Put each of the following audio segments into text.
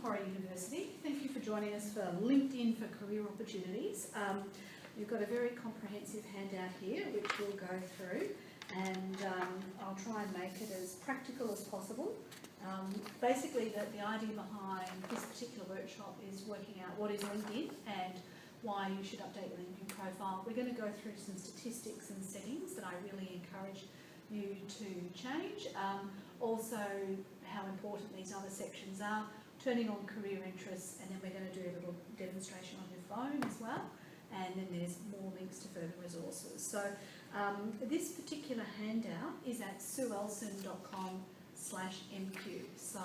Macquarie University. Thank you for joining us for LinkedIn for Career Opportunities. You've got a very comprehensive handout here which we'll go through, and I'll try and make it as practical as possible. Basically, the idea behind this particular workshop is working out what is LinkedIn and why you should update your LinkedIn profile. We're going to go through some statistics and settings that I really encourage you to change. Also, how important these other sections are, turning on career interests, and then we're going to do a little demonstration on your phone as well. And then there's more links to further resources. So this particular handout is at sueelson.com/MQ. So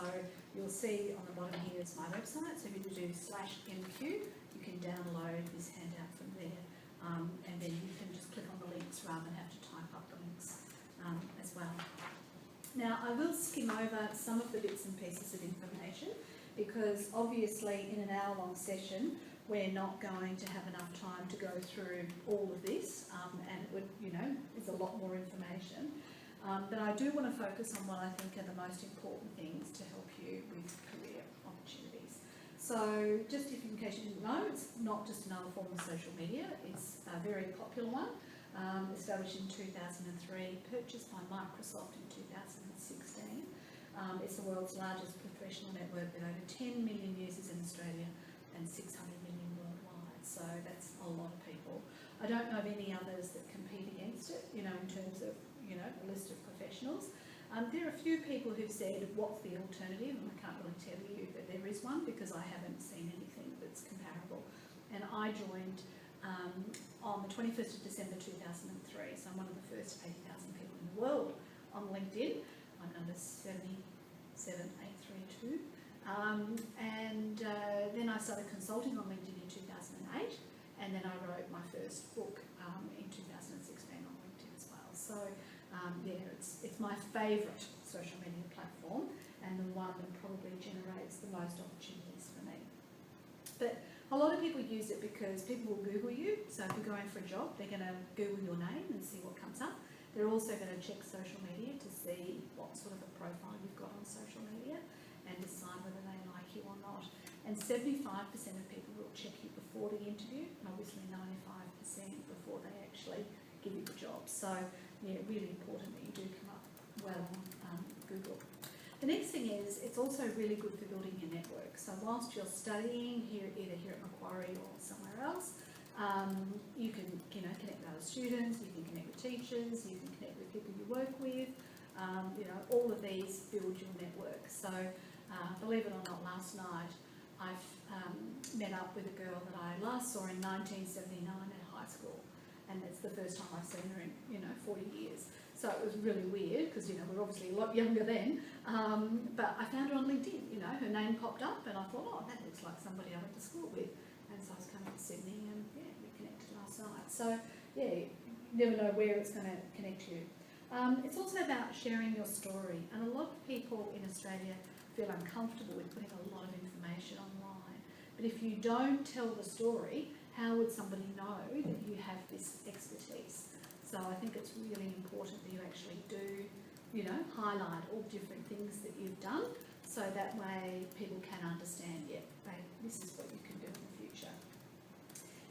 you'll see on the bottom here is my website. So if you do /MQ, you can download this handout from there. And then you can just click on the links rather than have to type up the links as well. Now, I will skim over some of the bits and pieces of information because obviously in an hour-long session we're not going to have enough time to go through all of this, and it would, it's a lot more information. But I do want to focus on what I think are the most important things to help you with career opportunities. So just in case you didn't know, it's not just another form of social media, it's a very popular one. Established in 2003, purchased by Microsoft in 2016. It's the world's largest professional network with over 10 million users in Australia and 600 million worldwide. So that's a lot of people. I don't know of any others that compete against it, in terms of, a list of professionals. There are a few people who've said, what's the alternative? And I can't really tell you that there is one because I haven't seen anything that's comparable. And I joined on the 21st of December 2003, so I'm one of the first 80,000 people in the world on LinkedIn. I'm number 77832. Then I started consulting on LinkedIn in 2008, and then I wrote my first book in 2016 on LinkedIn as well. So it's my favourite social media platform and the one that probably generates the most opportunities for me. But a lot of people use it because people will Google you. So if you're going for a job, they're going to Google your name and see what comes up. They're also going to check social media to see what sort of a profile you've got on social media and decide whether they like you or not. And 75% of people will check you before the interview, and obviously 95% before they actually give you the job. So, really important that you do come up well on Google. The next thing is, it's also really good for building your network. So whilst you're studying either here at Macquarie or somewhere else, you can connect with other students, you can connect with teachers, you can connect with people you work with. All of these build your network. So believe it or not, last night I've met up with a girl that I last saw in 1979 at high school, and it's the first time I've seen her in 40 years. So it was really weird because, we're obviously a lot younger then, but I found her on LinkedIn, her name popped up and I thought, oh, that looks like somebody I went to school with. And so I was coming to Sydney and, we connected last night. So, you never know where it's going to connect you. It's also about sharing your story, and a lot of people in Australia feel uncomfortable with putting a lot of information online. But if you don't tell the story, how would somebody know that you have this expertise? So I think it's really important that you actually do, highlight all different things that you've done, so that way people can understand, this is what you can do in the future.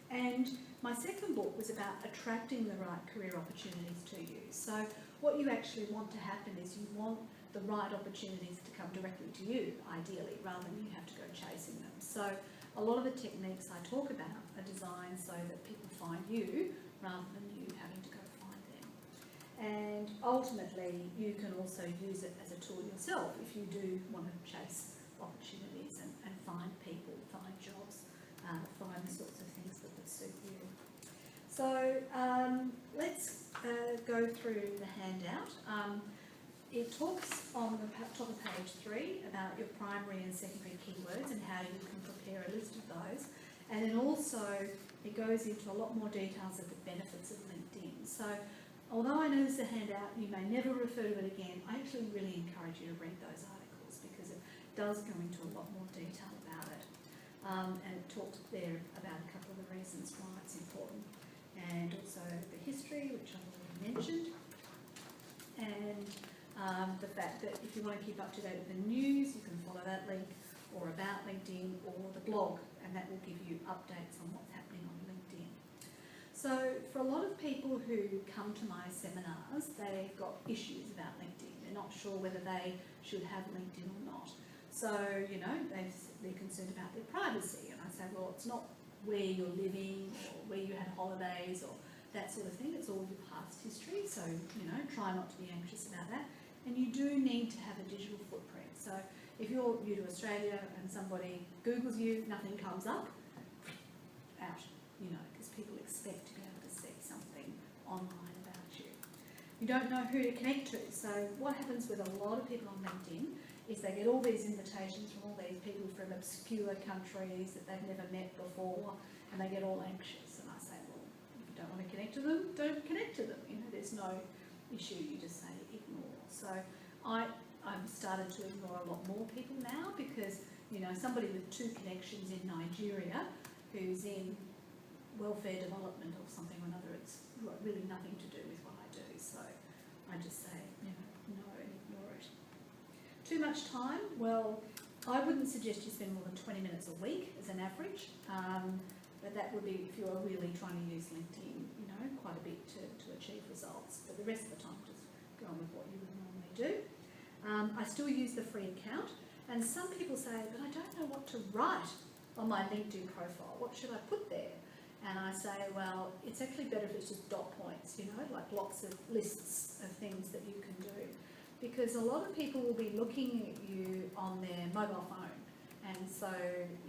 And my second book was about attracting the right career opportunities to you. So what you actually want to happen is you want the right opportunities to come directly to you, ideally, rather than you have to go chasing them. So a lot of the techniques I talk about are designed so that people find you rather than you having to go find them. And ultimately, you can also use it as a tool yourself if you do want to chase opportunities and find people, find jobs, find the sorts of things that would suit you. So let's go through the handout. It talks on the top of page 3 about your primary and secondary keywords and how you can prepare a list of those. And then also it goes into a lot more details of the benefits of LinkedIn. So although I know this is a handout, you may never refer to it again, I actually really encourage you to read those articles because it does go into a lot more detail about it. And it talks there about a couple of the reasons why it's important, and also the history, which I've already mentioned, and the fact that if you want to keep up to date with the news, you can follow that link, or about LinkedIn, or the blog, and that will give you updates on what's happening on LinkedIn. So for a lot of people who come to my seminars, they've got issues about LinkedIn. They're not sure whether they should have LinkedIn or not. So, you know, they're concerned about their privacy. And I say, well, it's not where you're living or where you had holidays or that sort of thing. It's all your past history. So, you know, try not to be anxious about that. And you do need to have a digital footprint. So if you're new to Australia and somebody Googles you, nothing comes up, out, you know, because people expect to be able to see something online about you. You don't know who to connect to. So what happens with a lot of people on LinkedIn is they get all these invitations from all these people from obscure countries that they've never met before, and they get all anxious. And I say, well, if you don't want to connect to them, don't connect to them. You know, there's no issue, you just say ignore. So I've started to ignore a lot more people now because, you know, somebody with 2 connections in Nigeria who's in welfare development or something or another, it's really nothing to do with what I do. So I just say, you know, no, and ignore it. Too much time? Well, I wouldn't suggest you spend more than 20 minutes a week as an average, but that would be if you're really trying to use LinkedIn, you know, quite a bit to achieve results. But the rest of the time, just go on with what you would normally do. I still use the free account, and some people say, but I don't know what to write on my LinkedIn profile. What should I put there? And I say, well, it's actually better if it's just dot points, you know, like lots of lists of things that you can do. Because a lot of people will be looking at you on their mobile phone, and so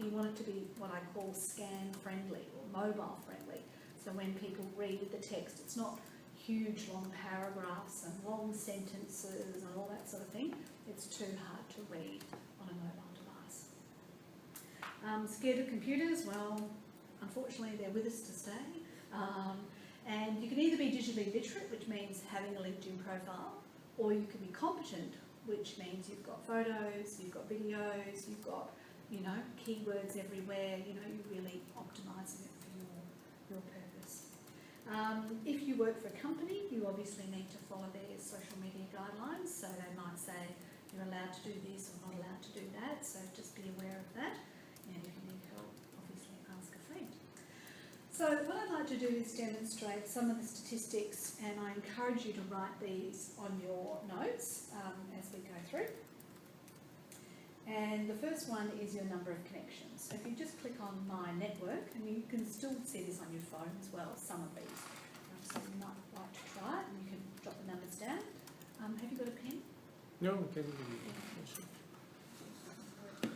you want it to be what I call scan friendly or mobile friendly. So when people read the text, it's not huge long paragraphs and long sentences and all that sort of thing. It's too hard to read on a mobile device. Scared of computers? Well, unfortunately they're with us to stay. And you can either be digitally literate, which means having a LinkedIn profile, or you can be competent, which means you've got photos, you've got videos, you've got, you know, keywords everywhere, you know, you're really optimising it for your purpose. If you work for a company, you obviously need to follow their social media guidelines, so they might say you're allowed to do this or not allowed to do that, so just be aware of that, and if you need help, obviously ask a friend. So what I'd like to do is demonstrate some of the statistics, and I encourage you to write these on your notes as we go through. And the first one is your number of connections. So if you just click on My Network, and you can still see this on your phone as well, some of these. So you might like to try it, and you can jot the numbers down. Have you got a pen? No, can you do it?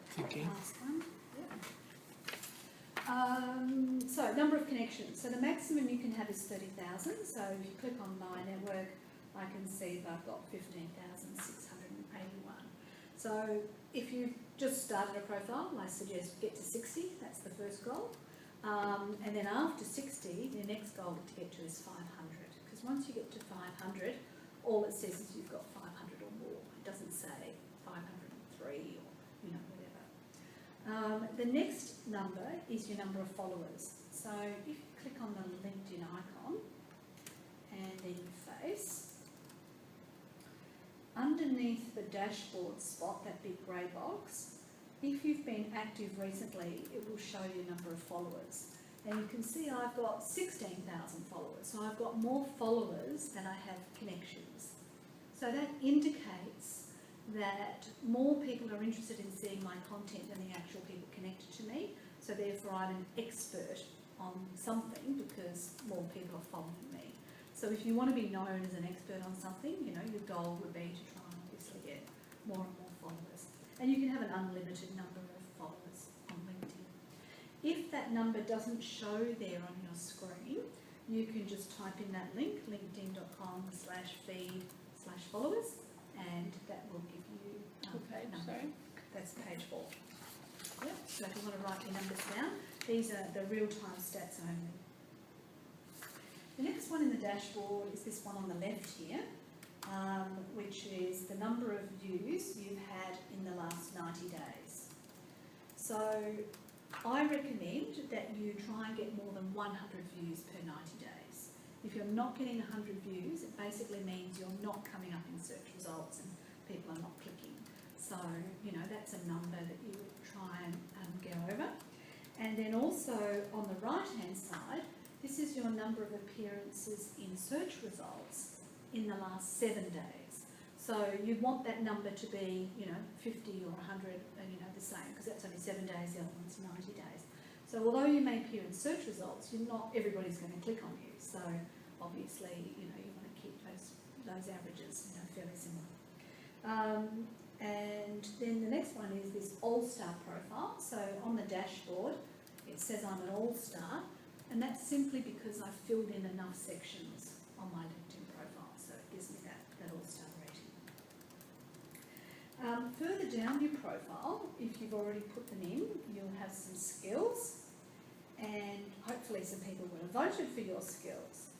Thinking. Last one. So number of connections. So the maximum you can have is 30,000. So if you click on My Network, I can see that I've got 15,681. So if you just started a profile, I suggest get to 60. That's the first goal. And then after 60, the next goal to get to is 500. Because once you get to 500, all it says is you've got 500 or more. It doesn't say 503 or, you know, whatever. The next number is your number of followers. So if you click on the LinkedIn icon and then your face, underneath the dashboard spot, that big grey box, if you've been active recently, it will show you number of followers. And you can see I've got 16,000 followers, so I've got more followers than I have connections. So that indicates that more people are interested in seeing my content than the actual people connected to me. So therefore I'm an expert on something because more people are following me. So if you want to be known as an expert on something, you know, your goal would be to try and obviously get more and more followers. And you can have an unlimited number of followers on LinkedIn. If that number doesn't show there on your screen, you can just type in that link, linkedin.com/feed/followers, and that will give you Sorry. That's page 4. Yep. So if you want to write your numbers down, these are the real-time stats only. The next one in the dashboard is this one on the left here, which is the number of views you've had in the last 90 days. So I recommend that you try and get more than 100 views per 90 days. If you're not getting 100 views, it basically means you're not coming up in search results and people are not clicking. So, you know, that's a number that you would try and get over. And then also on the right-hand side, this is your number of appearances in search results in the last 7 days. So you want that number to be, you know, 50 or 100, you know, the same, because that's only 7 days, the other one's 90 days. So although you may appear in search results, everybody's going to click on you. So obviously, you know, you want to keep those averages, you know, fairly similar. And then the next one is this All-Star profile. So on the dashboard, it says I'm an All-Star, and that's simply because I've filled in enough sections on my LinkedIn profile, so it gives me that All-Star rating. Further down your profile, if you've already put them in, you'll have some skills, and hopefully some people will have voted for your skills.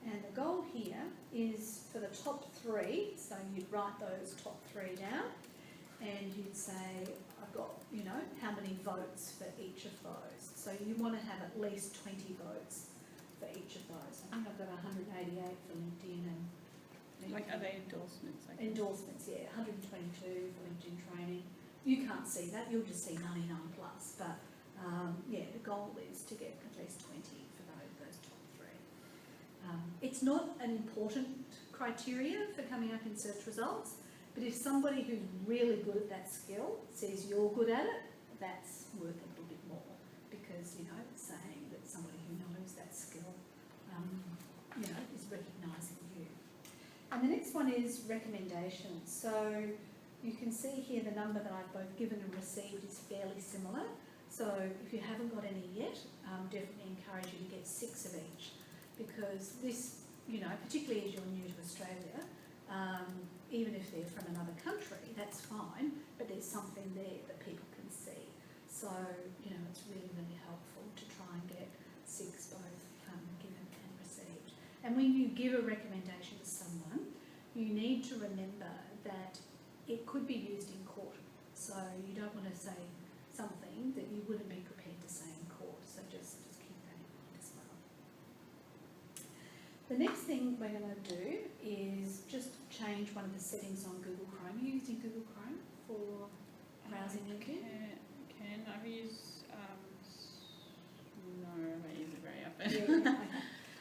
And the goal here is for the top 3, so you'd write those top 3 down, and you'd say, I've got, you know, how many votes for each of those. So you want to have at least 20 votes for each of those. I think I've got 188 for LinkedIn and... Like, are they endorsements? Endorsements, yeah, 122 for LinkedIn training. You can't see that, you'll just see 99 plus, but yeah, the goal is to get at least 20 for those top 3. It's not an important criteria for coming up in search results, but if somebody who's really good at that skill says you're good at it, that's worth a little bit more, because, you know, it's saying that somebody who knows that skill, you know, is recognising you. And the next one is recommendations. So you can see here the number that I've both given and received is fairly similar. So if you haven't got any yet, definitely encourage you to get 6 of each, because this, you know, particularly as you're new to Australia, even if they're from another country, that's fine, but there's something there that people can see. So, you know, it's really, really helpful to try and get 6 both given and received. And when you give a recommendation to someone, you need to remember that it could be used in court. So you don't want to say something that you wouldn't be prepared to say in court. So just keep that in mind as well. The next thing we're going to do is just change one of the settings on Google Chrome. Are you using Google Chrome for browsing LinkedIn? I've used, no, I don't use it very often. Yeah, okay.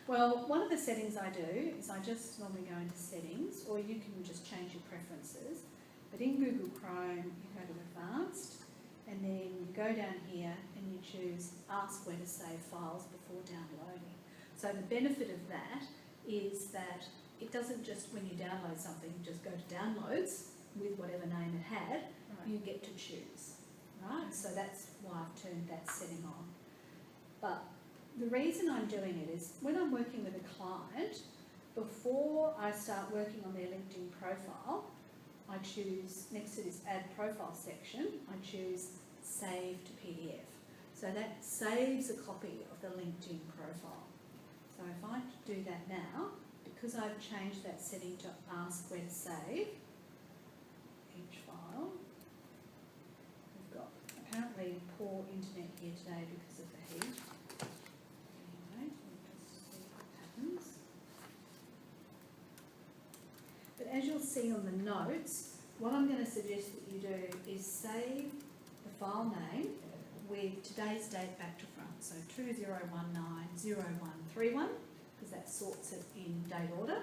Well, one of the settings I do is I just normally go into settings, or you can just change your preferences. But in Google Chrome, you go to Advanced, and then you go down here and you choose Ask where to save files before downloading. So the benefit of that is that it doesn't just, when you download something, just go to Downloads with whatever name it had, Right. you get to choose, right? So that's why I've turned that setting on. But the reason I'm doing it is when I'm working with a client, before I start working on their LinkedIn profile, I choose, next to this Add Profile section, I choose Save to PDF. So that saves a copy of the LinkedIn profile. So if I do that now, because I've changed that setting to Ask where to save each file, we've got apparently poor internet here today because of the heat. Anyway, we'll just see what happens. But as you'll see on the notes, what I'm going to suggest that you do is save the file name with today's date back to front. So 2019-0131, because that sorts it in date order.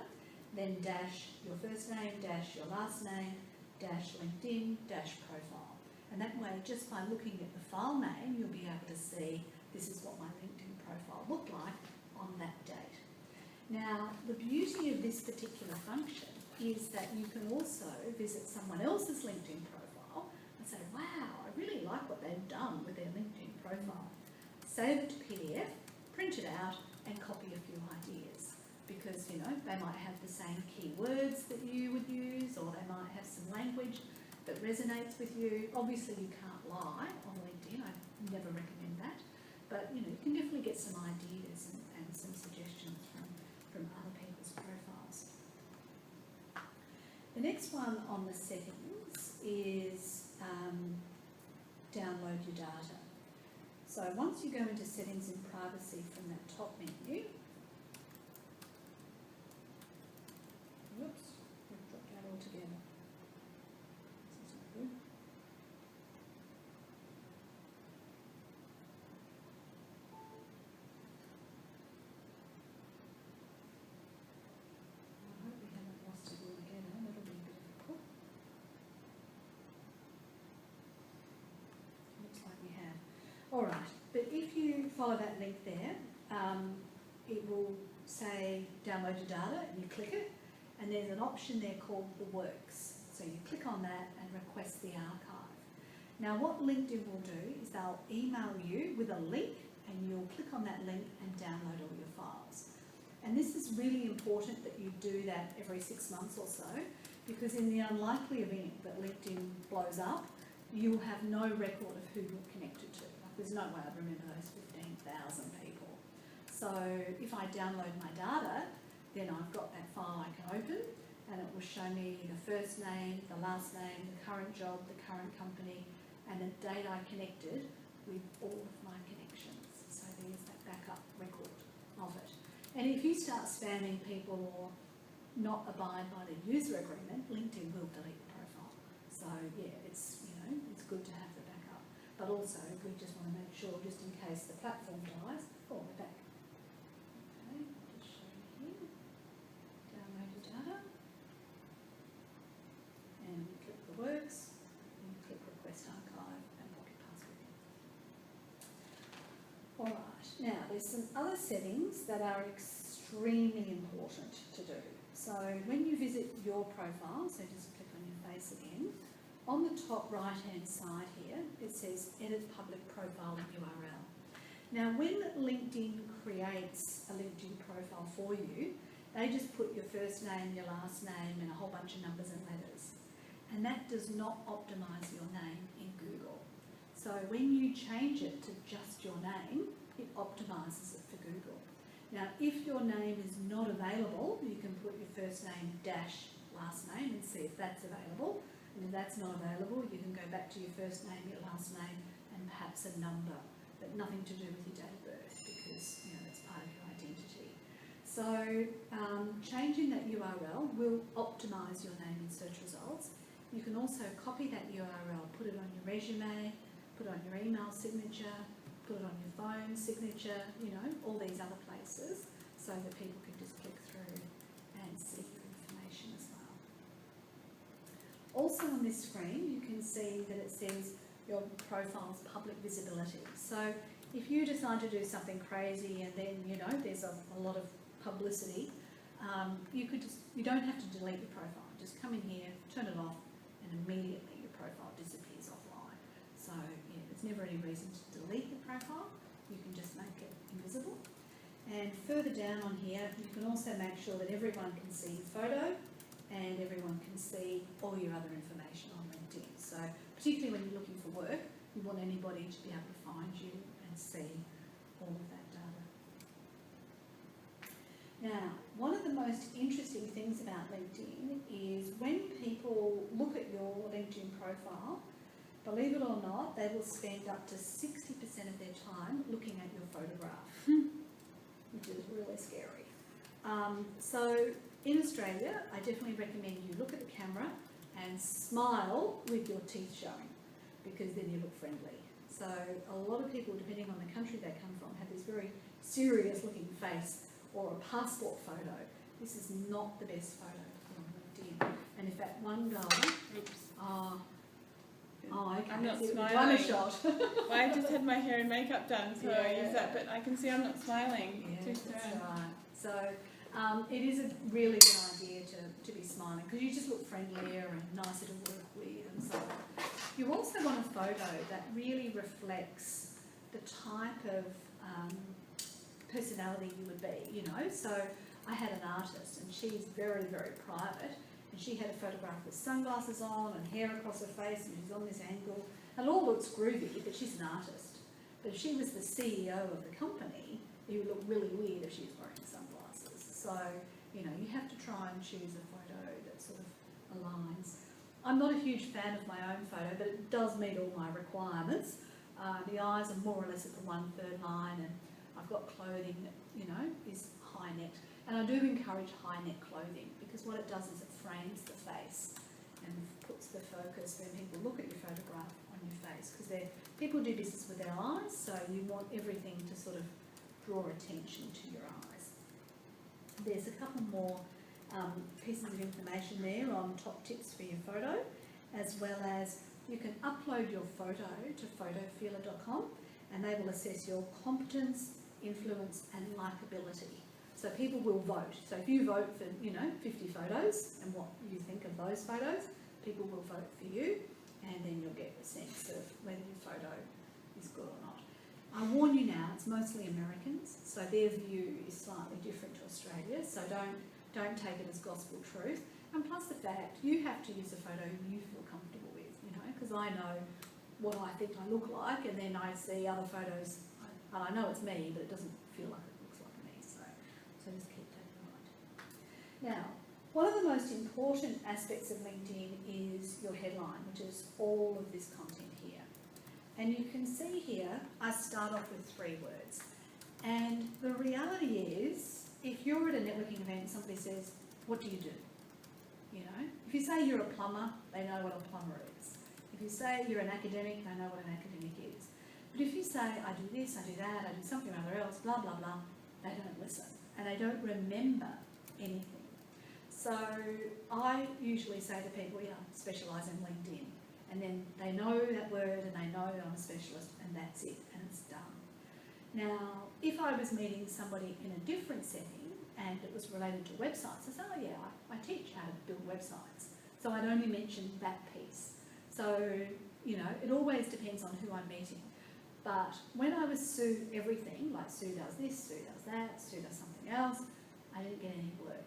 Then dash your first name, dash your last name, dash LinkedIn, dash profile. And that way, just by looking at the file name, you'll be able to see this is what my LinkedIn profile looked like on that date. Now, the beauty of this particular function is that you can also visit someone else's LinkedIn profile and say, wow, I really like what they've done with their LinkedIn profile. Save it to PDF, print it out, and copy a few ideas. Because, you know, they might have the same keywords that you would use, or they might have some language that resonates with you. Obviously, you can't lie on LinkedIn. I never recommend that. But, you know, you can definitely get some ideas and some suggestions from other people's profiles. The next one on the settings is download your data. So once you go into settings and privacy from that top menu, whoops, we've dropped out altogether. This is not good. follow that link there, it will say download your data, and you click it, and there's an option there called the works. So you click on that and request the archive. Now what LinkedIn will do is they'll email you with a link, and you'll click on that link and download all your files. And this is really important that you do that every 6 months or so, because in the unlikely event that LinkedIn blows up, you'll have no record of who you're connected to. Like, there's no way I'd remember those 15,000 people. So if I download my data, then I've got that file I can open, and it will show me the first name, the last name, the current job, the current company, and the date I connected with all of my connections. So there's that backup record of it. And if you start spamming people or not abide by the user agreement, LinkedIn will delete the profile. So yeah, it's good to have the backup. But also we just want to make sure, just in case the platform dies, we're back. Okay, I'll just show you here. Download your data. And you click the works, and you click request archive and pop your password in. Alright, now there's some other settings that are extremely important to do. So when you visit your profile, so just click on your face again, on the top right hand side here it says edit public profile and URL. Now when LinkedIn creates a LinkedIn profile for you, they just put your first name, your last name and a whole bunch of numbers and letters. And that does not optimise your name in Google. So when you change it to just your name, it optimises it for Google. Now if your name is not available, you can put your first name dash last name and see if that's available. And if that's not available, you can go back to your first name, your last name and perhaps a number, but nothing to do with your date of birth, because that's part of your identity. So changing that URL will optimise your name in search results. You can also copy that URL, put it on your resume, put it on your email signature, put it on your phone signature, all these other places, so that people can just click through and see your information as well. Also on this screen, you can see that it says your profile's public visibility. So if you decide to do something crazy and then, there's a lot of publicity, you don't have to delete your profile. Just come in here, turn it off, and immediately your profile disappears offline. So yeah, there's never any reason to delete the profile. You can just make it invisible. And further down on here, you can also make sure that everyone can see your photo and everyone can see all your other information on LinkedIn. So particularly when you're looking for work, you want anybody to be able to find you and see all of that data. Now, one of the most interesting things about LinkedIn is when people look at your LinkedIn profile, believe it or not, they will spend up to 60% of their time looking at your photograph, which is really scary. So in Australia, I definitely recommend you look at the camera and smile with your teeth showing, because then you look friendly. So a lot of people, depending on the country they come from, have this very serious looking face or a passport photo. This is not the best photo to put on LinkedIn. And if that one guy, okay, I'm not so smiling. shot. Well, I just had my hair and makeup done, so I use that, but I can see I'm not smiling. Yeah, that's right. So it is a really good idea to be smiling, because you just look friendlier and nicer to work with and so on. You also want a photo that really reflects the type of personality you would be, So I had an artist and she's very, very private, and she had a photograph with sunglasses on and hair across her face, and she's on this angle. And it all looks groovy, but she's an artist. But if she was the CEO of the company, it would look really weird if she was wearing sunglasses. So, you have to try and choose a photo that sort of aligns. I'm not a huge fan of my own photo, but it does meet all my requirements. The eyes are more or less at the 1/3 line, and I've got clothing that, is high neck. And I do encourage high neck clothing, because what it does is it frames the face and puts the focus when people look at your photograph on your face, because people do business with their eyes, so you want everything to sort of draw attention to your eyes. There's a couple more pieces of information there on top tips for your photo, as well as you can upload your photo to photofeeler.com, and they will assess your competence, influence and likability. So people will vote. So if you vote for, 50 photos and what you think of those photos, people will vote for you, and then you'll get a sense of whether your photo is good or not. I warn you now, it's mostly Americans, so their view is slightly different to Australia, so don't take it as gospel truth. And plus the fact, you have to use a photo you feel comfortable with, because I know what I think I look like, and then I see other photos, and I know it's me, but it doesn't feel like it looks like me, so just keep that in mind. Now, one of the most important aspects of LinkedIn is your headline, which is all of this content here. And you can see here, I start off with 3 words. And the reality is, if you're at a networking event and somebody says, what do you do? If you say you're a plumber, they know what a plumber is. If you say you're an academic, they know what an academic is. But if you say, I do this, I do that, I do something or other else, blah, blah, blah, they don't listen. And they don't remember anything. So I usually say to people, specialise in LinkedIn. And then they know that word and they know I'm a specialist, and that's it, and it's done. Now, if I was meeting somebody in a different setting and it was related to websites, I say, I teach how to build websites. So I'd only mention that piece. So, it always depends on who I'm meeting. But when I was Sue everything, like Sue does this, Sue does that, Sue does something else, I didn't get any work.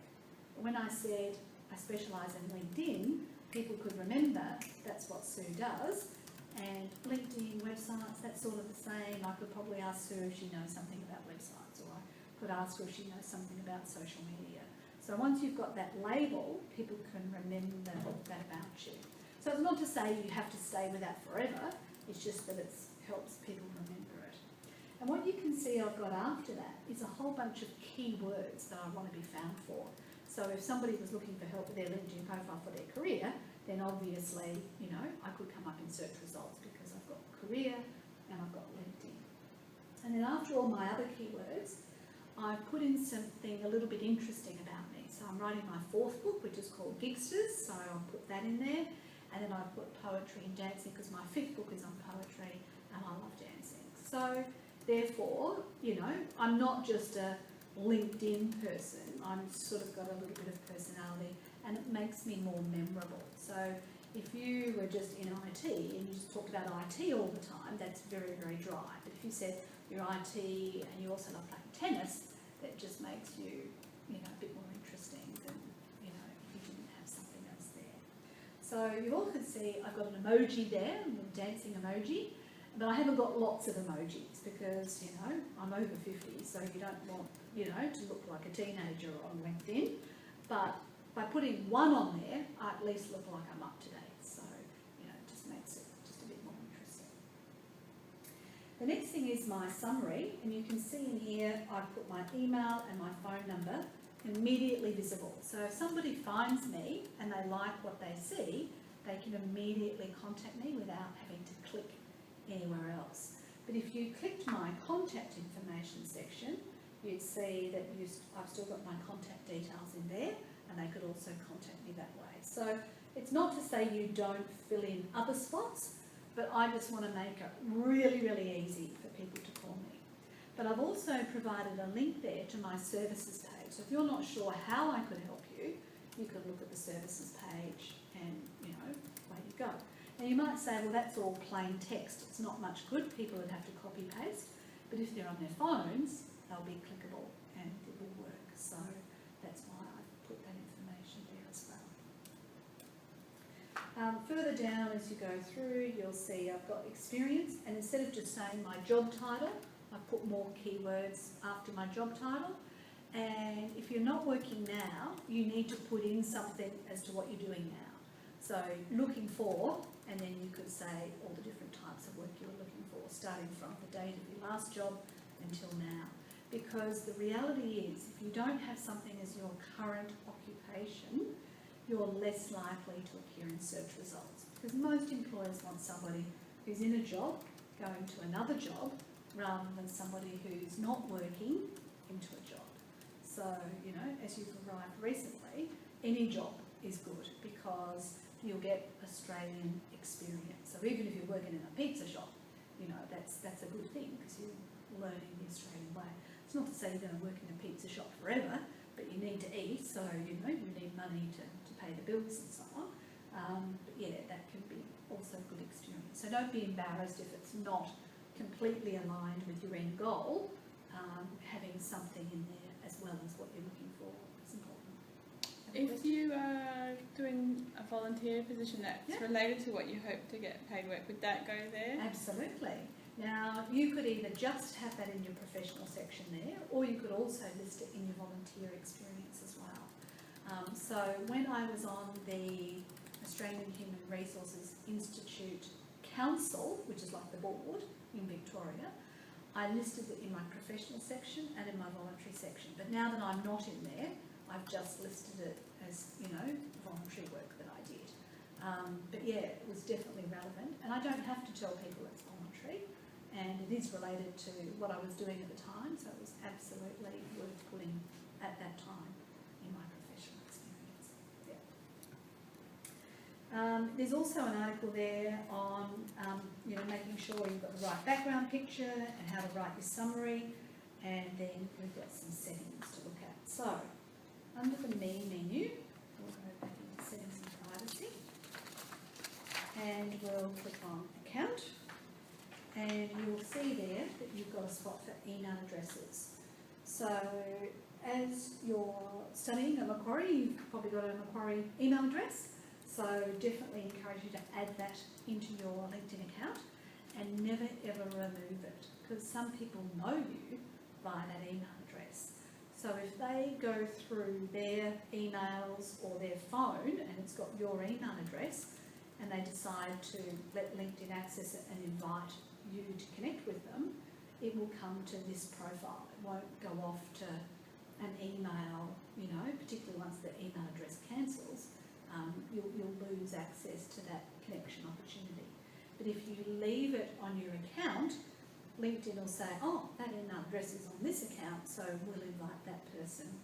But when I said I specialise in LinkedIn, people could remember that's what Sue does, and LinkedIn, websites, that's sort of the same. I could probably ask Sue if she knows something about websites, or I could ask her if she knows something about social media. So once you've got that label, people can remember that about you. So it's not to say you have to stay with that forever, it's just that it helps people remember it. And what you can see I've got after that is a whole bunch of keywords that I want to be found for. So if somebody was looking for help with their LinkedIn profile for their career, then obviously, I could come up in search results because I've got career and I've got LinkedIn. And then after all my other keywords, I put in something a little bit interesting about me. So I'm writing my 4th book, which is called Gigsters, so I'll put that in there. And then I put poetry and dancing because my 5th book is on poetry and I love dancing. So therefore, I'm not just a LinkedIn person, I'm sort of got a little bit of personality, and it makes me more memorable. So if you were just in IT and you just talked about IT all the time, that's very, very dry. But if you said you're IT and you also love playing tennis, that just makes you, a bit more interesting than, if you didn't have something else there. So you all can see I've got an emoji there, a dancing emoji, but I haven't got lots of emojis because, I'm over 50, so you don't want, to look like a teenager on LinkedIn. But by putting one on there, I at least look like I'm up to date. So, it just makes it just a bit more interesting. The next thing is my summary, and you can see in here I've put my email and my phone number immediately visible. So if somebody finds me and they like what they see, they can immediately contact me without having to click anywhere else. But if you clicked my contact information section, you'd see that I've still got my contact details in there, and they could also contact me that way. So it's not to say you don't fill in other spots, but I just want to make it really, really easy for people to call me. But I've also provided a link there to my services page. So if you're not sure how I could help you, you could look at the services page and, away you go. Now you might say, well, that's all plain text. It's not much good. People would have to copy paste. But if they're on their phones, they'll be clickable and it will work. So that's why I put that information there as well. Further down as you go through, you'll see I've got experience, and instead of just saying my job title, I've put more keywords after my job title. And if you're not working now, you need to put in something as to what you're doing now. So looking for, and then you could say all the different types of work you're looking for, starting from the date of your last job until now. Because the reality is, if you don't have something as your current occupation, you're less likely to appear in search results. Because most employers want somebody who's in a job going to another job rather than somebody who's not working into a job. So, as you've arrived recently, any job is good because you'll get Australian experience. So even if you're working in a pizza shop, you know, that's a good thing because you're learning the Australian way. It's not to say you're going to work in a pizza shop forever, but you need to eat, so you know you need money to pay the bills and so on. But yeah, that can be also a good experience. So don't be embarrassed if it's not completely aligned with your end goal. Having something in there as well as what you're looking for is important. If you are doing a volunteer position that's related to what you hope to get paid work, would that go there? Absolutely. Now, you could either just have that in your professional section there, or you could also list it in your volunteer experience as well. So when I was on the Australian Human Resources Institute Council, which is like the board in Victoria, I listed it in my professional section and in my voluntary section. But now that I'm not in there, I've just listed it as, you know, voluntary work that I did. But yeah, it was definitely relevant. And I don't have to tell people it's voluntary. And it is related to what I was doing at the time, so it was absolutely worth putting at that time in my professional experience. Yeah. There's also an article there on you know, making sure you've got the right background picture and how to write your summary, and then we've got some settings to look at. So under the Me menu, we'll go back into Settings and Privacy, and we'll click on Account. And you'll see there that you've got a spot for email addresses. So as you're studying at Macquarie, you've probably got a Macquarie email address. So definitely encourage you to add that into your LinkedIn account and never ever remove it, because some people know you via that email address. So if they go through their emails or their phone and it's got your email address and they decide to let LinkedIn access it and invite you to connect with them, it will come to this profile. It won't go off to an email, you know, particularly once the email address cancels, you'll lose access to that connection opportunity. But if you leave it on your account, LinkedIn will say, oh, that email address is on this account, so we'll invite that person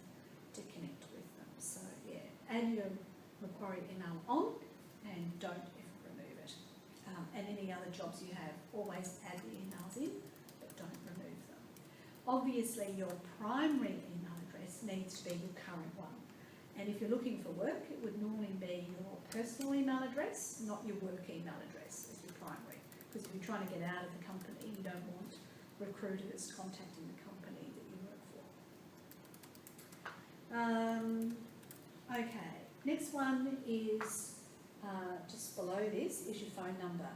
to connect with them. So yeah, add your Macquarie email on and don't ever remove it. And any other jobs you have, always add the emails in, but don't remove them. Obviously, your primary email address needs to be your current one. And if you're looking for work, it would normally be your personal email address, not your work email address as your primary. Because if you're trying to get out of the company, you don't want recruiters contacting the company that you work for. Okay, next one is just below this is your phone number.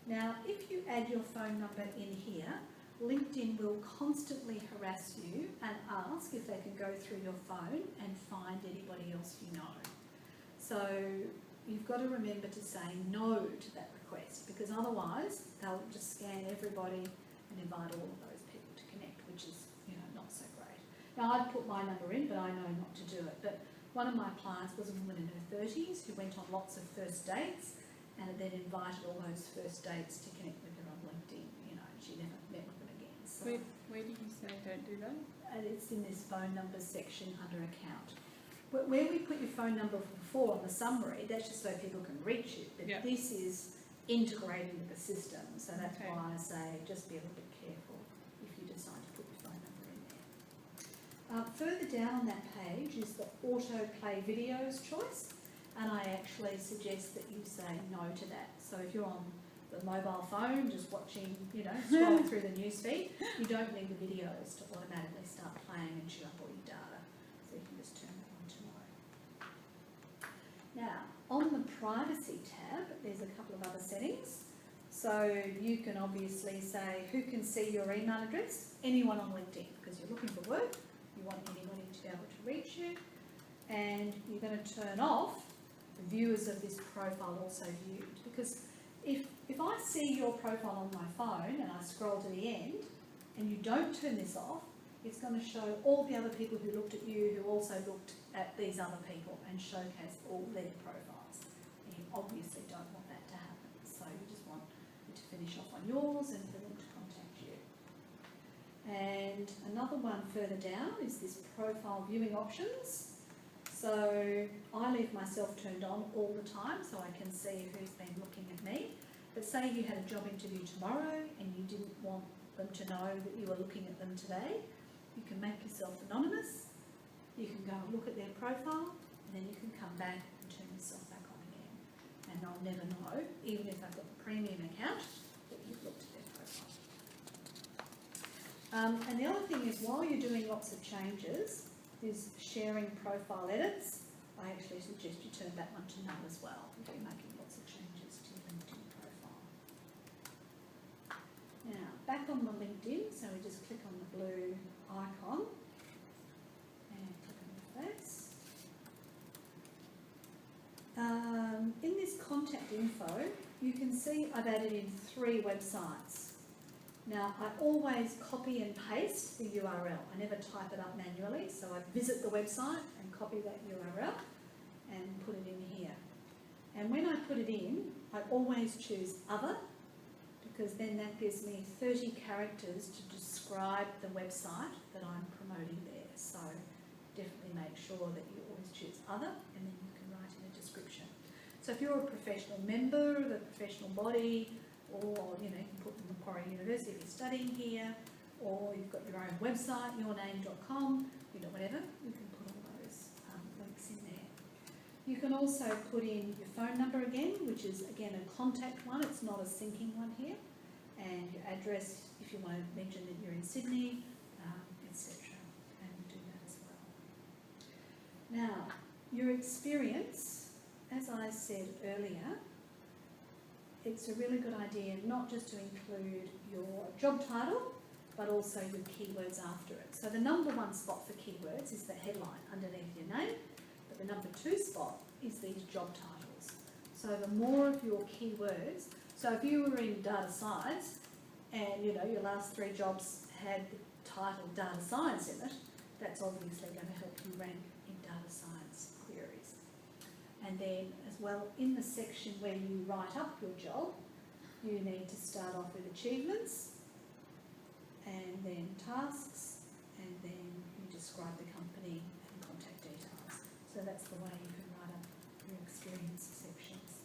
Now, if you add your phone number in here, LinkedIn will constantly harass you and ask if they can go through your phone and find anybody else you know. So you've got to remember to say no to that request, because otherwise they'll just scan everybody and invite all of those people to connect, which is, you know, not so great. Now, I'd put my number in, but I know not to do it. But one of my clients was a woman in her 30s who went on lots of first dates and then invited all those first dates to connect with her on LinkedIn. You know, she never met with them again. So, Where do you say don't do that? and it's in this phone number section under account. Where we put your phone number before on the summary, that's just so people can reach you. But this is integrated with the system, so that's why I say just be a little bit careful if you decide to put your phone number in there. Further down on that page is the autoplay videos choice, and I actually suggest that you say no to that. So if you're on the mobile phone just watching, you know, scrolling through the newsfeed, you don't need the videos to automatically start playing and chew up all your data. So you can just turn that on to no. Now, on the privacy tab, there's a couple of other settings. So you can obviously say who can see your email address, anyone on LinkedIn, because you're looking for work, you want anybody to be able to reach you, and you're going to turn off the viewers of this profile also viewed, because if I see your profile on my phone and I scroll to the end and you don't turn this off, it's going to show all the other people who looked at you who also looked at these other people and showcase all their profiles. And you obviously don't want that to happen. So you just want it to finish off on yours and for them to contact you. And another one further down is this profile viewing options. So I leave myself turned on all the time so I can see who's been looking at me. But say you had a job interview tomorrow and you didn't want them to know that you were looking at them today, you can make yourself anonymous, you can go and look at their profile, and then you can come back and turn yourself back on again. And they'll never know, even if they've got the premium account, that you've looked at their profile. And the other thing is, while you're doing lots of changes, is sharing profile edits. I actually suggest you turn that one to none as well if you're making lots of changes to your LinkedIn profile. Now, back on the LinkedIn, so we just click on the blue icon and click on your face. In this contact info, you can see I've added in 3 websites. Now, I always copy and paste the URL. I never type it up manually, so I visit the website and copy that URL and put it in here. And when I put it in, I always choose Other, because then that gives me 30 characters to describe the website that I'm promoting there. So definitely make sure that you always choose Other, and then you can write in a description. So if you're a professional member of a professional body, or you can put Macquarie University if you're studying here, or you've got your own website, yourname.com, whatever, you can put all those links in there. You can also put in your phone number again, which is again a contact one, it's not a syncing one here, and your address if you want to mention that you're in Sydney, etc. And do that as well. Now, your experience, as I said earlier, it's a really good idea not just to include your job title, but also your keywords after it. So the number 1 spot for keywords is the headline underneath your name, but the number 2 spot is these job titles. So the more of your keywords, so if you were in data science and your last 3 jobs had the title data science in it, that's obviously going to help you rank in data science queries. And then as well, in the section where you write up your job, you need to start off with achievements, and then tasks, and then you describe the company and contact details. So that's the way you can write up your experience sections.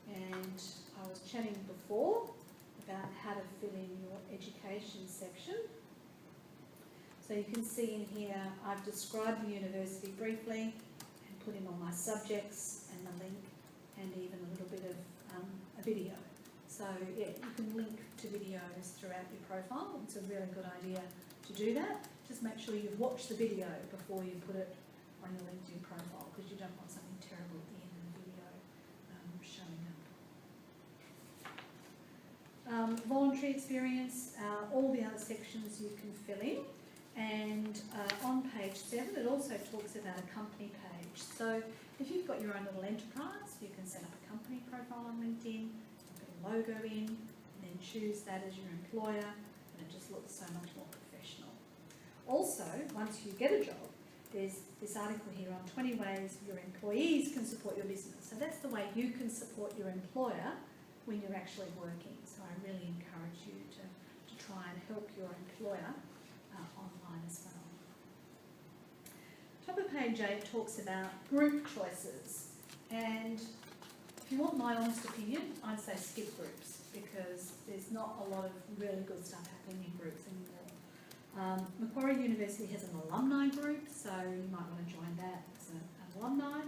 And I was chatting before about how to fill in your education section. So you can see in here, I've described the university briefly, put in all my subjects and the link, and even a little bit of a video. So yeah, you can link to videos throughout your profile. It's a really good idea to do that. Just make sure you've watched the video before you put it on your LinkedIn profile, because you don't want something terrible at the end of the video showing up. Voluntary experience, all the other sections you can fill in. And on page 7, it also talks about a company page. So if you've got your own little enterprise, you can set up a company profile on LinkedIn, put a logo in, and then choose that as your employer, and it just looks so much more professional. Also, once you get a job, there's this article here on 20 ways your employees can support your business. So that's the way you can support your employer when you're actually working. So I really encourage you to try and help your employer online as well. Top of page 8 talks about group choices, and if you want my honest opinion, I'd say skip groups, because there's not a lot of really good stuff happening in groups anymore. Macquarie University has an alumni group, so you might want to join that as an alumni,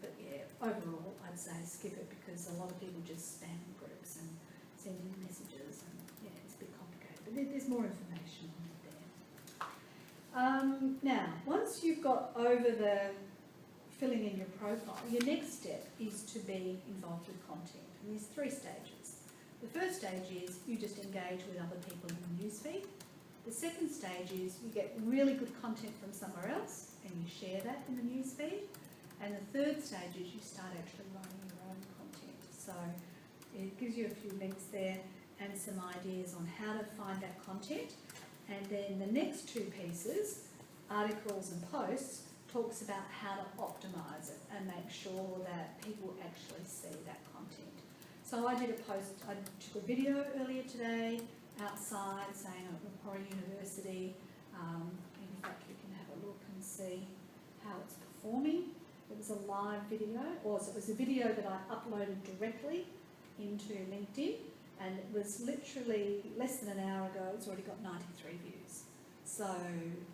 but yeah, overall I'd say skip it, because a lot of people just spam groups and send in messages, and yeah, it's a bit complicated, but there's more information on it there. Now, once you've got over the filling in your profile, your next step is to be involved with content. And there's 3 stages. The first stage is you just engage with other people in the newsfeed. The second stage is you get really good content from somewhere else and you share that in the newsfeed. And the third stage is you start actually writing your own content. So it gives you a few links there and some ideas on how to find that content. And then the next 2 pieces, articles and posts, talks about how to optimise it and make sure that people actually see that content. So I did a post, I took a video earlier today outside saying at Macquarie University, in fact we can have a look and see how it's performing. It was a live video, or it was a video that I uploaded directly into LinkedIn, and it was literally less than an hour ago, it's already got 93 views. So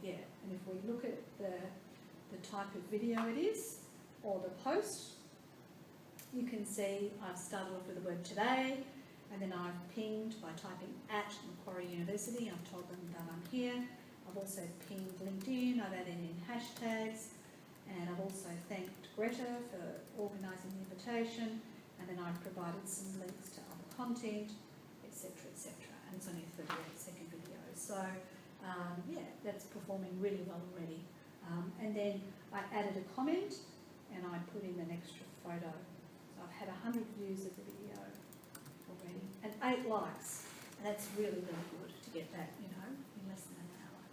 yeah, and if we look at the type of video it is, or the post, you can see I've started off with the word today, and then I've pinged by typing at Macquarie University. I've told them that I'm here. I've also pinged LinkedIn, I've added in hashtags, and I've also thanked Greta for organising the invitation, and then I've provided some links to other content, etc., etc. And it's only a 38-second video. So yeah, that's performing really well already. And then I added a comment, and I put in an extra photo. So I've had 100 views of the video already, and 8 likes. And that's really, really good to get that, you know, in less than an hour.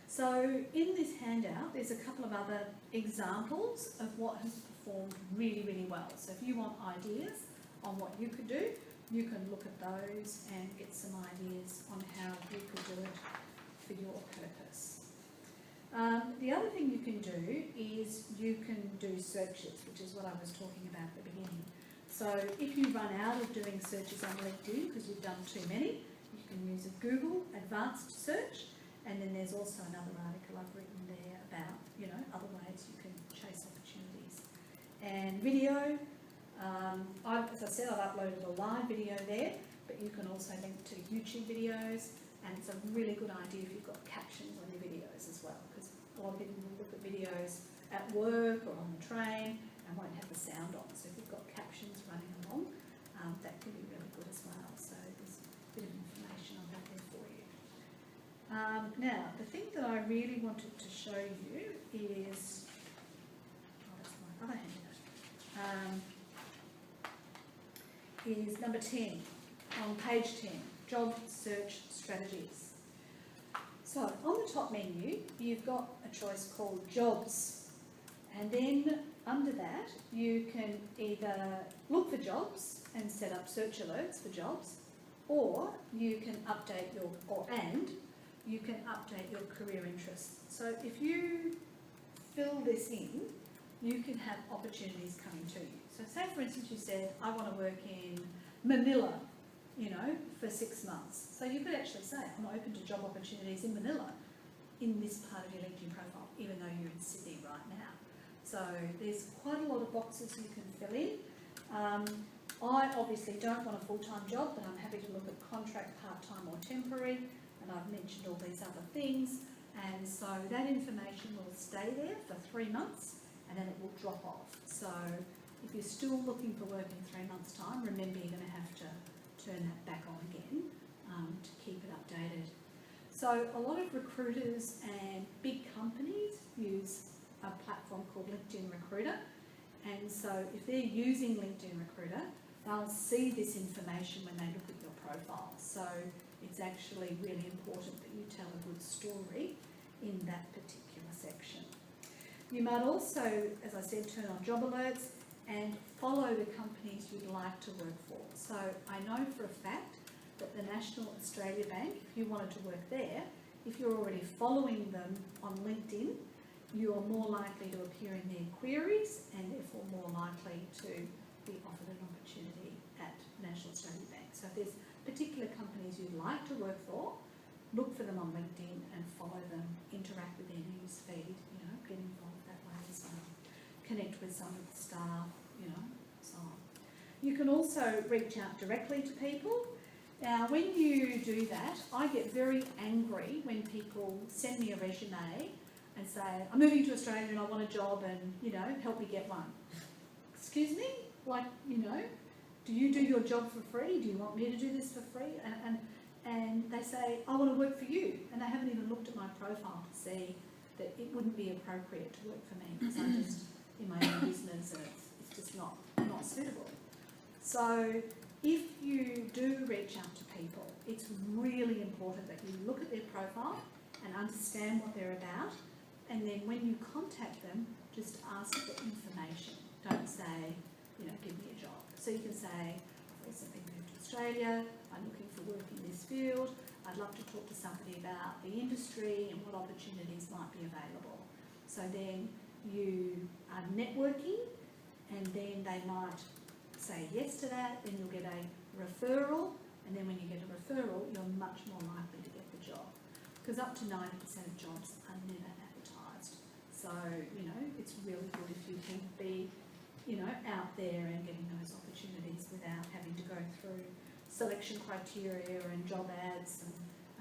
So in this handout, there's a couple of other examples of what has performed really, really well. So if you want ideas on what you could do, you can look at those and get some ideas on how you could do it for your purpose. The other thing you can do is you can do searches, which is what I was talking about at the beginning. So if you run out of doing searches on LinkedIn because you've done too many, you can use a Google advanced search, and then there's also another article I've written there about, you know, other ways you can chase opportunities. And video, as I said, I've uploaded a live video there, but you can also link to YouTube videos, and it's a really good idea if you've got captions on your videos as well, because a lot of people will look at videos at work or on the train and won't have the sound on. So if you've got captions running along, that can be really good as well. So there's a bit of information on that there for you. Now, the thing that I really wanted to show you is, that's my other handout, is number 10 on page 10, job search strategies. So on the top menu, you've got a choice called jobs, and then under that you can either look for jobs and set up search alerts for jobs, or you can update your career interests. So if you fill this in, you can have opportunities coming to you. So say for instance you said, I want to work in Manila, you know, for 6 months. So you could actually say, I'm open to job opportunities in Manila in this part of your LinkedIn profile, even though you're in Sydney right now. So there's quite a lot of boxes you can fill in. I obviously don't want a full-time job, but I'm happy to look at contract, part-time or temporary, and I've mentioned all these other things. And so that information will stay there for 3 months, and then it will drop off. So if you're still looking for work in 3 months' time, remember you're going to have to turn that back on again to keep it updated. So a lot of recruiters and big companies use a platform called LinkedIn Recruiter, and so if they're using LinkedIn Recruiter, they'll see this information when they look at your profile. So it's actually really important that you tell a good story in that particular section. You might also, as I said, turn on job alerts and follow the companies you'd like to work for. So I know for a fact that the National Australia Bank, if you wanted to work there, if you're already following them on LinkedIn, you are more likely to appear in their queries and therefore more likely to be offered an opportunity at National Australia Bank. So if there's particular companies you'd like to work for, look for them on LinkedIn and follow them, interact with their news feed, you know, get involved that way as well. Connect with some of the staff, you know, so on. You can also reach out directly to people. Now, when you do that, I get very angry when people send me a resume and say, I'm moving to Australia and I want a job and, you know, help me get one. Excuse me? Like, you know, do you do your job for free? Do you want me to do this for free? And they say, I want to work for you. And they haven't even looked at my profile to see that it wouldn't be appropriate to work for me because I'm just in my own business and it's just not suitable. So if you do reach out to people, it's really important that you look at their profile and understand what they're about, and then when you contact them, just ask for information. Don't say, you know, give me a job. So you can say, I've recently moved to Australia, I'm looking for work in this field, I'd love to talk to somebody about the industry and what opportunities might be available. So then you are networking, and then they might say yes to that, then you'll get a referral, and then when you get a referral, you're much more likely to get the job. Because up to 90% of jobs are never advertised. So, it's really good if you can be, out there and getting those opportunities without having to go through selection criteria and job ads and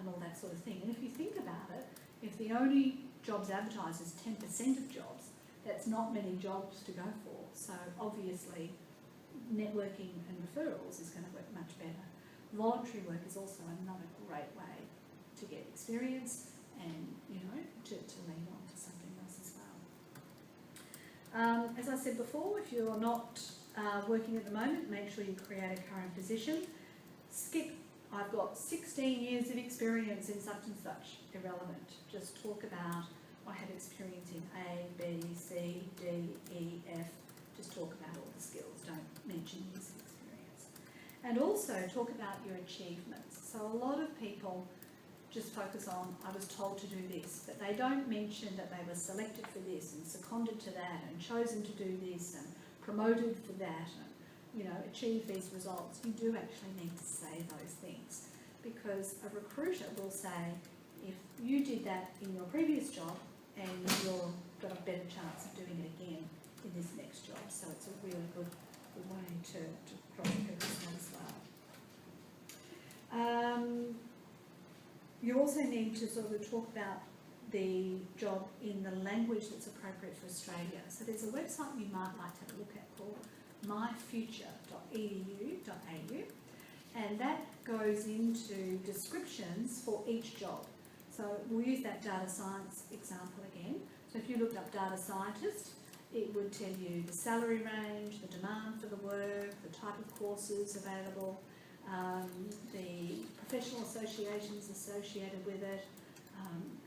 all that sort of thing. And if you think about it, if the only jobs advertised is 10% of jobs, that's not many jobs to go for. So obviously, networking and referrals is going to work much better. Voluntary work is also another great way to get experience and, to lean on to something else as well. As I said before, if you're not working at the moment, make sure you create a current position. Skip, I've got 16 years of experience in such and such, irrelevant. Just talk about, I have experience in A, B, C, D, E, F. Just talk about all the skills, don't mention years of experience. And also talk about your achievements. So a lot of people just focus on, I was told to do this, but they don't mention that they were selected for this and seconded to that and chosen to do this and promoted for that and, achieve these results. You do actually need to say those things, because a recruiter will say, if you did that in your previous job and you've got a better chance of doing it again in this next job. So it's a really good way to cross-reference that as well. You also need to sort of talk about the job in the language that's appropriate for Australia. So there's a website you might like to have a look at called myfuture.edu.au, and that goes into descriptions for each job. So we'll use that data science example again. So if you looked up data scientist, it would tell you the salary range, the demand for the work, the type of courses available, the professional associations associated with it,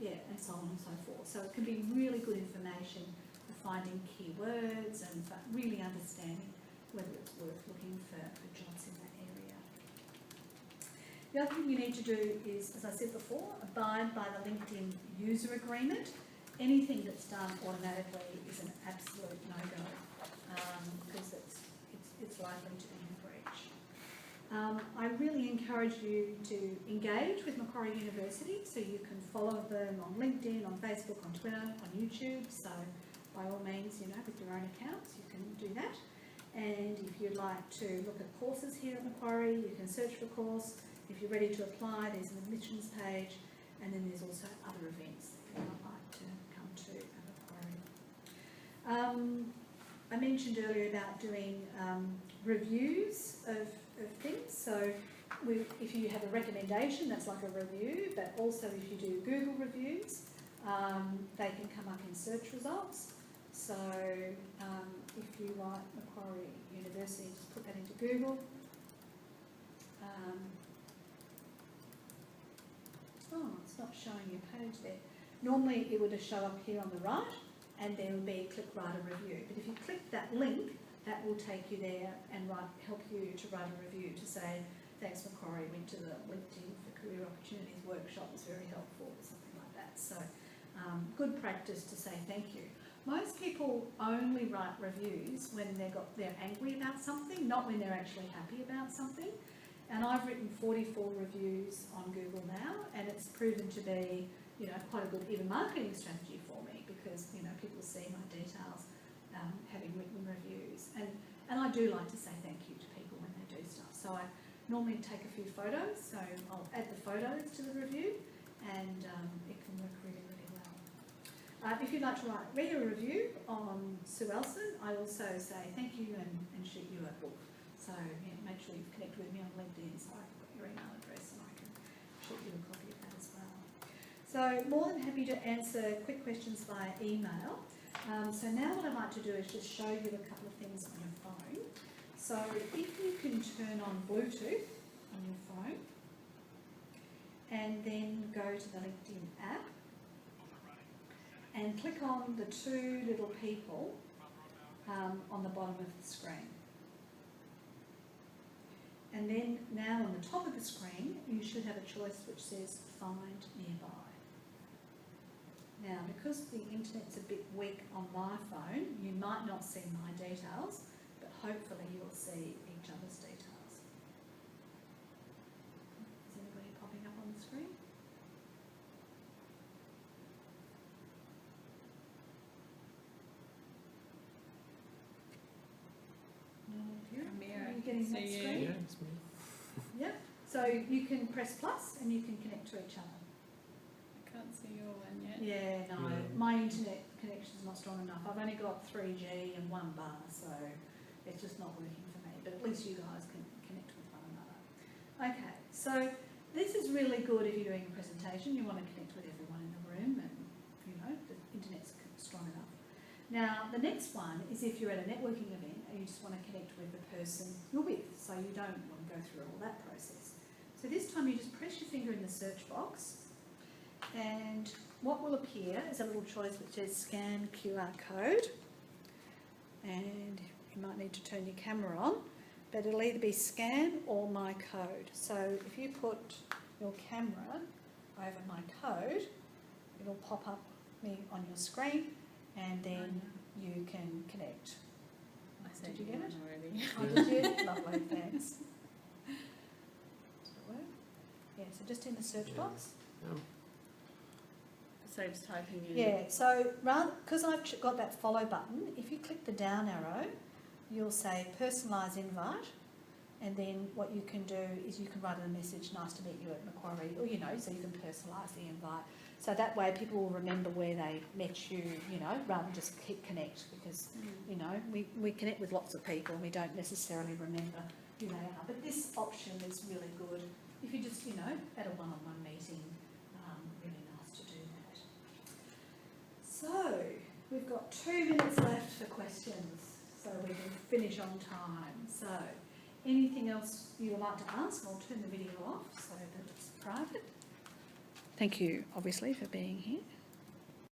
and so on and so forth. So it can be really good information for finding keywords and for really understanding whether it's worth looking for jobs in that area. The other thing you need to do is, as I said before, abide by the LinkedIn user agreement. Anything that's done automatically is an absolute no-go, because it's likely to be in breach. I really encourage you to engage with Macquarie University, so you can follow them on LinkedIn, on Facebook, on Twitter, on YouTube. So by all means, with your own accounts, you can do that. And if you'd like to look at courses here at Macquarie, you can search for a course. If you're ready to apply, there's an admissions page, and then there's also other events that you might like to come to at Macquarie. I mentioned earlier about doing reviews of things. So if you have a recommendation, that's like a review, but also if you do Google reviews, they can come up in search results. So if you write Macquarie University, just put that into Google. It's not showing your page there. Normally it would have shown up here on the right, and there would be click write a review. But if you click that link, that will take you there and help you to write a review to say, thanks Macquarie, went to the LinkedIn for Career Opportunities workshop, was very helpful, or something like that. So good practice to say thank you. Most people only write reviews when they're angry about something, not when they're actually happy about something. And I've written 44 reviews on Google now, and it's proven to be, quite a good even marketing strategy for me, because, people see my details having written reviews. And I do like to say thank you to people when they do stuff. So I normally take a few photos, so I'll add the photos to the review, and it can work really, really well. If you'd like to read a review on Sue Elson, I also say thank you and shoot you a book. So make sure you've connected with me on LinkedIn, so I've got your email address and I can shoot you a copy of that as well. So more than happy to answer quick questions via email. So now what I'd like to do is just show you a couple of things on your phone. So if you can turn on Bluetooth on your phone and then go to the LinkedIn app and click on the two little people on the bottom of the screen. And then now on the top of the screen, you should have a choice which says Find Nearby. Now, because the internet's a bit weak on my phone, you might not see my details, but hopefully you'll see each other's details. Is anybody popping up on the screen? None of you? Amira, Are you getting that see you. screen? Yeah, it's me. Yep. So you can press plus and you can connect to each other. I can't see your one yet. Yeah, no, Yeah. my internet connection's not strong enough. I've only got 3G and 1 bar, so it's just not working for me. But at least you guys can connect with one another. Okay, so this is really good if you're doing a presentation. You want to connect with everyone in the room and, you know, the internet's strong enough. Now, the next one is if you're at a networking event and you just want to connect with the person you're with, so you don't want to go through all that process. So this time you just press your finger in the search box, and what will appear is a little choice which says scan QR code, and you might need to turn your camera on, but it'll either be scan or my code. So if you put your camera over my code, it'll pop up me on your screen, and then you can connect. I Did you get it? already? Oh, did you? Lovely, thanks. Does it work? Yeah, so just in the search box. So just typing in. Yeah, so because I've got that follow button, if you click the down arrow, you'll say personalise invite, and then what you can do is you can write a message, nice to meet you at Macquarie, or, you know, so you can personalise the invite. So that way people will remember where they met you, you know, rather than just hit connect, because, you know, we connect with lots of people and we don't necessarily remember who they are. But this option is really good if you just, you know, at a one-on-one meeting, really nice to do that. So, we've got 2 minutes left for questions, so we can finish on time. So, anything else you would like to ask? I'll turn the video off so that it's private. Thank you, obviously, for being here.